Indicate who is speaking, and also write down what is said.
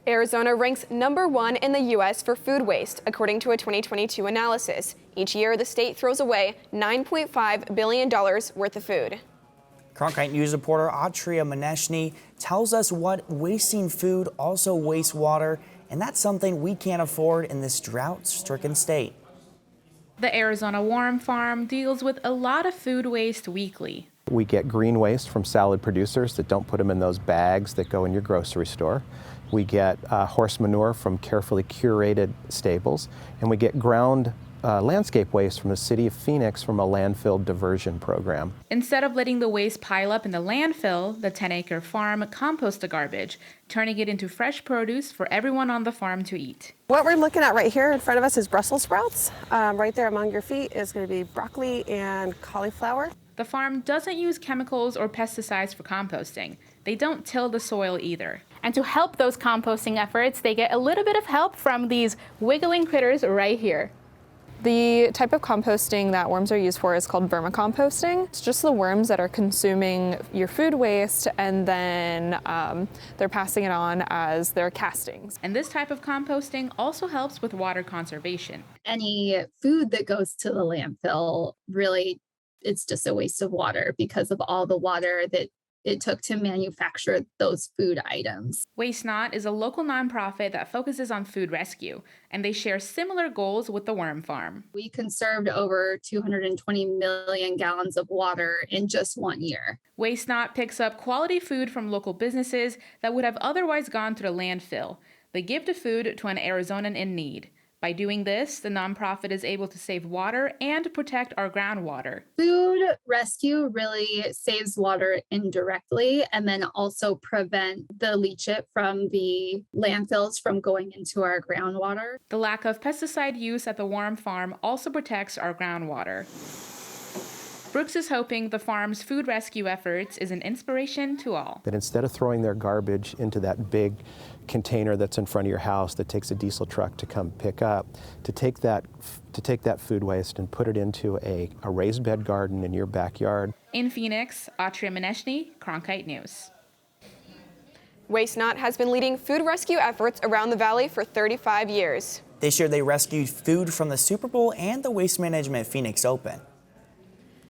Speaker 1: Arizona ranks #1 in the U.S. for food waste, according to a 2022 analysis. Each year, the state throws away $9.5 billion worth of food.
Speaker 2: Cronkite News reporter Autriya Maneshni tells us what wasting food also wastes water, and that's something we can't afford in this drought-stricken state.
Speaker 3: The Arizona Worm Farm deals with a lot of food waste weekly.
Speaker 4: We get green waste from salad producers that don't put them in those bags that go in your grocery store. We get horse manure from carefully curated stables, and we get ground landscape waste from the city of Phoenix from a landfill diversion program.
Speaker 3: Instead of letting the waste pile up in the landfill, the 10-acre farm composts the garbage, turning it into fresh produce for everyone on the farm to eat.
Speaker 5: What we're looking at right here in front of us is Brussels sprouts. Right there among your feet is going to be broccoli and cauliflower.
Speaker 3: The farm doesn't use chemicals or pesticides for composting. They don't till the soil either. And to help those composting efforts, they get a little bit of help from these wiggling critters right here.
Speaker 1: The type of composting that worms are used for is called vermicomposting. It's just the worms that are consuming your food waste, and then they're passing it on as their castings.
Speaker 3: And this type of composting also helps with water conservation.
Speaker 6: Any food that goes to the landfill, really, it's just a waste of water because of all the water that it took to manufacture those food items.
Speaker 3: Waste Not is a local nonprofit that focuses on food rescue, and they share similar goals with the worm farm.
Speaker 6: We conserved over 220 million gallons of water in just 1 year.
Speaker 3: Waste Not picks up quality food from local businesses that would have otherwise gone to the landfill. They give the food to an Arizonan in need. By doing this, the nonprofit is able to save water and protect our groundwater.
Speaker 6: Food rescue really saves water indirectly and then also prevent the leachate from the landfills from going into our groundwater.
Speaker 3: The lack of pesticide use at the worm farm also protects our groundwater. Brooks is hoping the farm's food rescue efforts is an inspiration to all.
Speaker 4: That instead of throwing their garbage into that big container that's in front of your house that takes a diesel truck to come pick up, to take that food waste and put it into a raised bed garden in your backyard.
Speaker 3: In Phoenix, Autriya Maneshni, Cronkite News.
Speaker 1: Waste Not has been leading food rescue efforts around the valley for 35 years.
Speaker 2: This year they rescued food from the Super Bowl and the Waste Management Phoenix Open.